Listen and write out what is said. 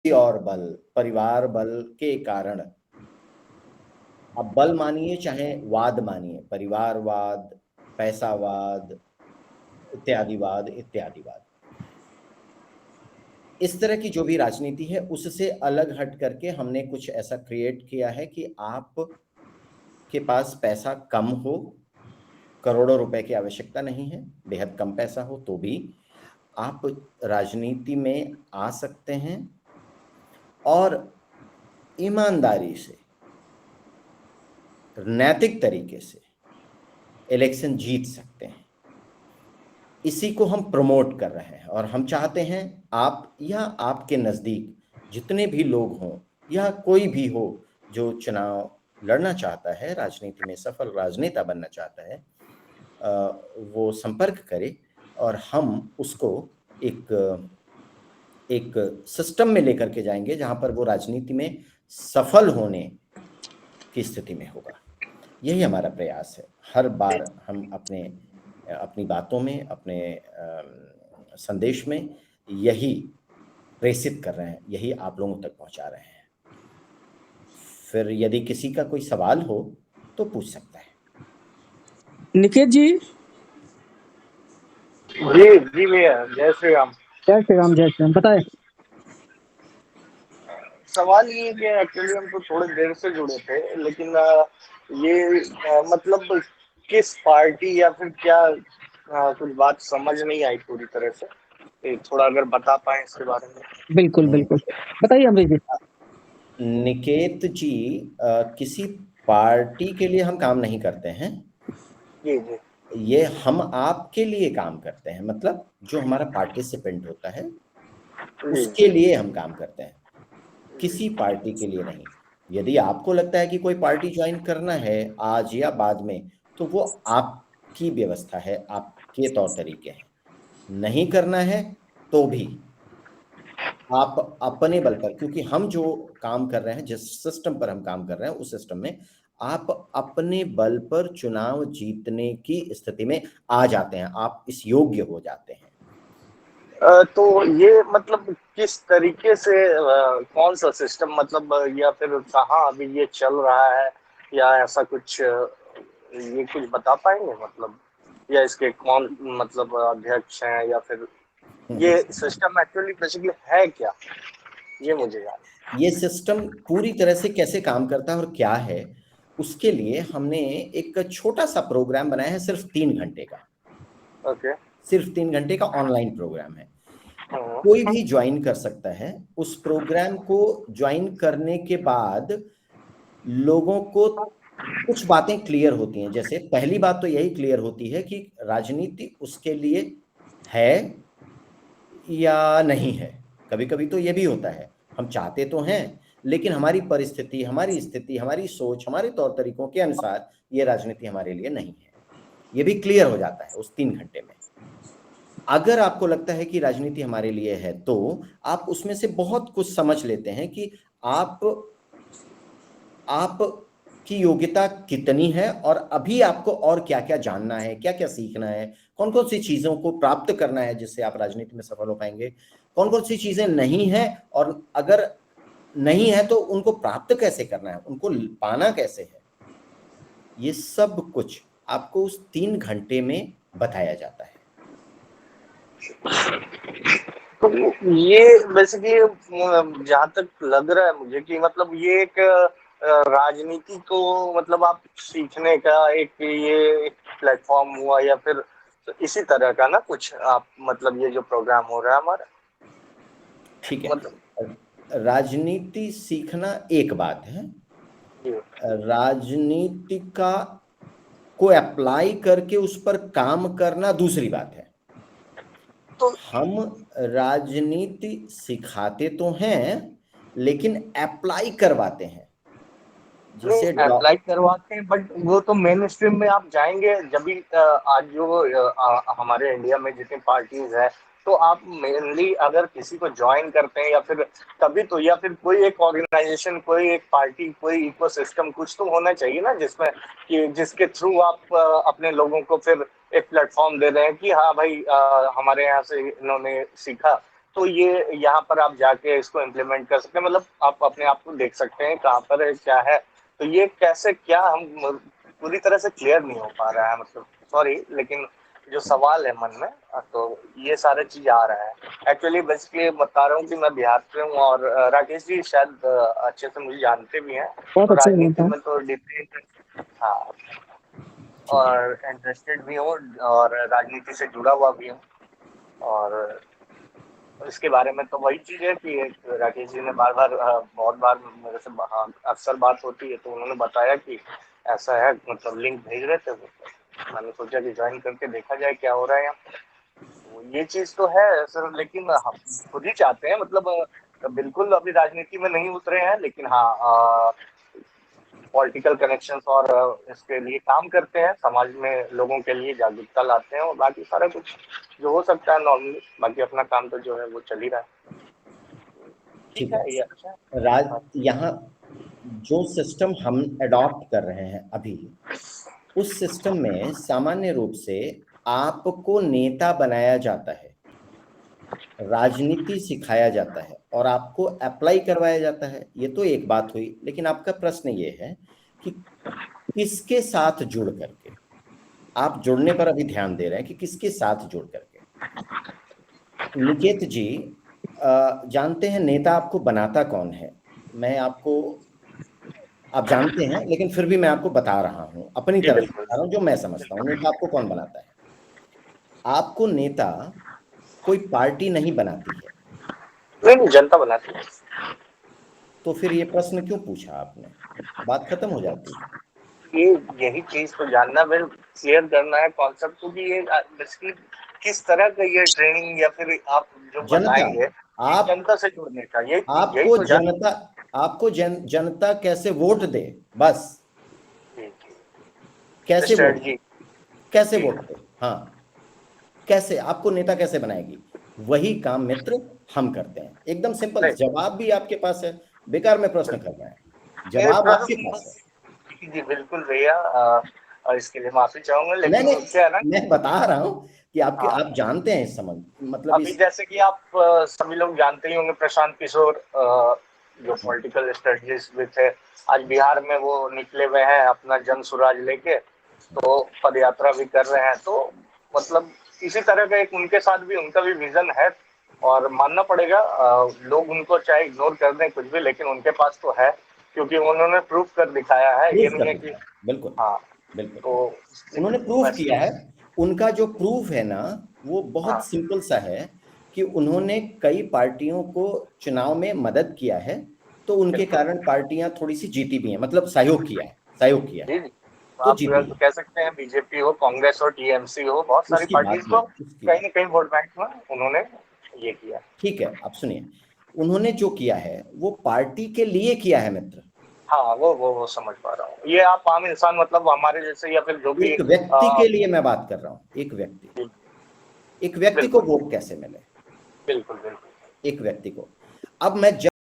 और बल, परिवार बल के कारण, अब बल मानिए चाहे वाद मानिए, परिवारवाद, पैसावाद, इत्यादिवाद इत्यादिवाद, इस तरह की जो भी राजनीति है उससे अलग हट करके हमने कुछ ऐसा क्रिएट किया है कि आप के पास पैसा कम हो, करोड़ों रुपए की आवश्यकता नहीं है, बेहद कम पैसा हो तो भी आप राजनीति में आ सकते हैं और ईमानदारी से, नैतिक तरीके से इलेक्शन जीत सकते हैं। इसी को हम प्रमोट कर रहे हैं और हम चाहते हैं आप या आपके नज़दीक जितने भी लोग हों या कोई भी हो जो चुनाव लड़ना चाहता है, राजनीति में सफल राजनेता बनना चाहता है, वो संपर्क करे और हम उसको एक सिस्टम में लेकर के जाएंगे जहां पर वो राजनीति में सफल होने की स्थिति में होगा। यही हमारा प्रयास है। हर बार हम अपनी बातों में, अपने संदेश में यही प्रेषित कर रहे हैं, यही आप लोगों तक पहुंचा रहे हैं। फिर यदि किसी का कोई सवाल हो तो पूछ सकता है। निकेत जी। जी जी भैया, जय श्री राम। जय श्री राम, जय श्री राम। बताए। सवाल ये है कि एक्चुअली हम तो थोड़ी देर से जुड़े थे, लेकिन ये मतलब किस पार्टी या फिर क्या, कुछ बात समझ नहीं आई पूरी तरह से। थोड़ा अगर बता पाए इसके बारे में। बिल्कुल बिल्कुल, बताइए अमरीश जी। निकेत जी, किसी पार्टी के लिए हम काम नहीं करते हैं। जी जी। ये हम आपके लिए काम करते हैं, मतलब जो हमारा पार्टिसिपेंट होता है जी उसके लिए हम काम करते हैं, किसी पार्टी के लिए नहीं। यदि आपको लगता है कि कोई पार्टी ज्वाइन करना है आज या बाद में, तो वो आपकी व्यवस्था है, आपके तौर तरीके हैं। नहीं करना है तो भी आप अपने बल पर, क्योंकि हम जो काम कर रहे हैं, जिस सिस्टम पर हम काम कर रहे हैं, उस सिस्टम में आप अपने बल पर चुनाव जीतने की स्थिति में आ जाते हैं, आप इस योग्य हो जाते हैं। तो ये मतलब किस तरीके से, कौन सा सिस्टम, मतलब या फिर कहाँ अभी ये चल रहा है, या ऐसा कुछ, ये कुछ बता पाएंगे मतलब, या इसके कौन मतलब अध्यक्ष हैं, या फिर ये सिस्टम एक्चुअली बेसिकली है क्या, ये मुझे याद। ये सिस्टम पूरी तरह से कैसे काम करता है और क्या है, उसके लिए हमने एक छोटा सा प्रोग्राम बनाया है, सिर्फ 3 घंटे का। ओके। सिर्फ 3 घंटे का ऑनलाइन प्रोग्राम है, हम्म। कोई भी ज्वाइन कर सकता है। उस प्रोग्राम को ज्वाइन करने के बाद लोगों को कुछ बातें क्लियर होती हैं। जैसे पहली बात तो यही क्लियर होती है कि राजनीति उसके लिए है या नहीं है। कभी कभी तो ये भी होता है, हम चाहते तो हैं लेकिन हमारी परिस्थिति, हमारी स्थिति, हमारी सोच, हमारे तौर तरीकों के अनुसार ये राजनीति हमारे लिए नहीं है। ये भी क्लियर हो जाता है उस 3 घंटे में। अगर आपको लगता है कि राजनीति हमारे लिए है तो आप उसमें से बहुत कुछ समझ लेते हैं कि आप की योग्यता कितनी है और अभी आपको और क्या क्या जानना है, क्या क्या सीखना है, कौन कौन सी चीजों को प्राप्त करना है जिससे आप राजनीति में सफल हो पाएंगे, कौन कौन सी चीजें नहीं है और अगर नहीं है तो उनको प्राप्त कैसे करना है, उनको पाना कैसे है। ये सब कुछ आपको उस 3 घंटे में बताया जाता है। तो ये बेसिकली जहां तक लग रहा है मुझे कि मतलब ये एक राजनीति को मतलब आप सीखने का एक ये प्लेटफॉर्म हुआ, या फिर इसी तरह का ना कुछ, आप मतलब ये जो प्रोग्राम हो रहा है हमारा। ठीक मतलब है, राजनीति सीखना एक बात है, ये, राजनीति का को अप्लाई करके उस पर काम करना दूसरी बात है। तो हम राजनीति सिखाते तो हैं लेकिन अप्लाई करवाते हैं। नहीं, जैसे अप्लाई करवाते हैं, बट वो तो मेन स्ट्रीम में आप जाएंगे जब भी, आज जो हमारे इंडिया में जितनी पार्टीज है, तो आप मेनली अगर किसी को ज्वाइन करते हैं या फिर तभी तो, या फिर कोई एक ऑर्गेनाइजेशन, कोई एक पार्टी, कोई इकोसिस्टम कुछ तो होना चाहिए ना, जिसमें कि जिसके थ्रू आप अपने लोगों को फिर एक प्लेटफॉर्म दे रहे हैं कि हाँ भाई, हमारे यहाँ से इन्होंने सीखा तो ये यहाँ पर आप जाके इसको इम्प्लीमेंट कर सकते हैं, मतलब आप अपने आप को देख सकते हैं कहाँ पर है, क्या है। तो ये कैसे, क्या हम पूरी तरह से क्लियर नहीं हो पा रहा है, मतलब सॉरी, लेकिन जो सवाल है मन में, तो ये सारे चीज आ रहा है। एक्चुअली बेसिकली बता रहा हूँ कि मैं बिहार से हूँ, और राकेश जी शायद अच्छे से मुझे जानते भी हैं, बहुत तो अच्छे राजनीति हैं। में तो डीपली, हाँ, और इंटरेस्टेड भी हूँ, और राजनीति से जुड़ा हुआ भी हूँ। और इसके बारे में तो वही चीज है कि राकेश जी ने बार बार, बहुत बार मेरे से अक्सर बात होती है, तो उन्होंने बताया कि ऐसा है, मतलब लिंक भेज रहे थे वो। मैंने सोचा कि ज्वाइन करके देखा जाए क्या हो रहा है यहाँ। तो ये चीज तो है सर, लेकिन हम खुद ही चाहते हैं, मतलब बिल्कुल अभी राजनीति में नहीं उतरे हैं, लेकिन हाँ, पॉलिटिकल कनेक्शंस और इसके लिए काम करते हैं, समाज में लोगों के लिए जागरूकता लाते हैं, और बाकी सारा कुछ जो हो सकता है नॉर्मली, बाकी अपना काम तो जो है वो चल ही रहा है। ठीक ठीक है, ये है अच्छा राज, है। यहाँ जो सिस्टम हम अडॉप्ट कर रहे हैं अभी, उस सिस्टम में सामान्य रूप से आपको नेता बनाया जाता है, राजनीति सिखाया जाता है और आपको अप्लाई करवाया जाता है। ये तो एक बात हुई, लेकिन आपका प्रश्न ये है कि किसके साथ जुड़ करके, आप जुड़ने पर अभी ध्यान दे रहे हैं कि किसके साथ जुड़ करके। निकेत जी, जानते हैं नेता आपको बनाता कौन है? मैं आपको, आप जानते हैं, लेकिन फिर भी मैं आपको बता रहा हूं, अपनी जी तरफ से बिल्कुल। बता रहा हूं जो मैं समझता हूं नेता आपको कौन बनाता है। आपको नेता कोई पार्टी नहीं बनाती है। नहीं नहीं, जनता बनाती है। तो फिर ये प्रश्न क्यों पूछा आपने? बात खत्म हो जाती। ये यही चीज तो जानना, फिर क्लियर करना है कॉन्सेप्ट को, कि ये बेसिकली किस तरह का ये ट्रेनिंग, या फिर आप जो जनता, बताएंगे ये आप जनता से जुड़ने का, यही आपको तो जान। जनता, आपको जनता कैसे वोट दे, बस कैसे वोट दे, स्ट्रेटजी। कैसे जी वोट दे, हाँ, कैसे आपको नेता कैसे बनाएगी, वही काम मित्र हम करते हैं। एकदम सिंपल, नहीं, जवाब भी आपके पास है, बेकार में प्रश्न कर रहे हैं, मेरे जवाब आपके पास है। प्रश्न, जी बिल्कुल भैया, और इसके लिए माफी चाहूंगा, नहीं लेकिन नहीं, क्या है ना कि मैं बता रहा हूं कि आपके, हाँ, आप जानते हैं इस संबंध, मतलब अभी इस, जैसे कि आप सभी लोग जानते ही होंगे, प्रशांत किशोर जो पॉलिटिकल स्ट्रेटजिस्ट भी थे, आज बिहार में वो निकले हुए हैं अपना जन सुराज लेके, तो पद यात्रा भी कर रहे हैं। तो मतलब इसी तरह का एक उनके साथ भी उनका भी विजन है, और मानना पड़ेगा, लोग उनको चाहे इग्नोर कर दें कुछ भी, लेकिन उनके पास तो है, क्योंकि उन्होंने प्रूफ कर दिखाया है, ये प्रूफ नहीं कर है कि दिखाया, बिल्कुल हाँ। बिल्कुल, तो उन्होंने प्रूफ बस, किया है। उनका जो प्रूफ है ना, वो बहुत हाँ सिंपल सा है कि उन्होंने कई पार्टियों को चुनाव में मदद किया है, तो उनके बिल्कुल। कारण पार्टियां थोड़ी सी जीती भी हैं, मतलब सहयोग किया है, सहयोग किया है, जी जी, तो तो आप जीती है। कह सकते हैं बीजेपी हो, कांग्रेस हो, टीएमसी हो, बहुत सारी उसकी पार्टीज बात को नहीं, उसकी कहीं बात, न कहीं वोट बैंक में उन्होंने ये किया। ठीक है, आप सुनिए, उन्होंने जो किया है वो पार्टी के लिए किया है मित्र। हाँ, वो समझ पा रहा हूँ। ये आप आम इंसान, मतलब हमारे जैसे, या फिर जो भी एक व्यक्ति के लिए मैं बात कर रहा हूं, एक व्यक्ति, एक व्यक्ति को बिल्कुल वोट कैसे मिले, बिल्कुल बिल्कुल। एक व्यक्ति को। अब मैं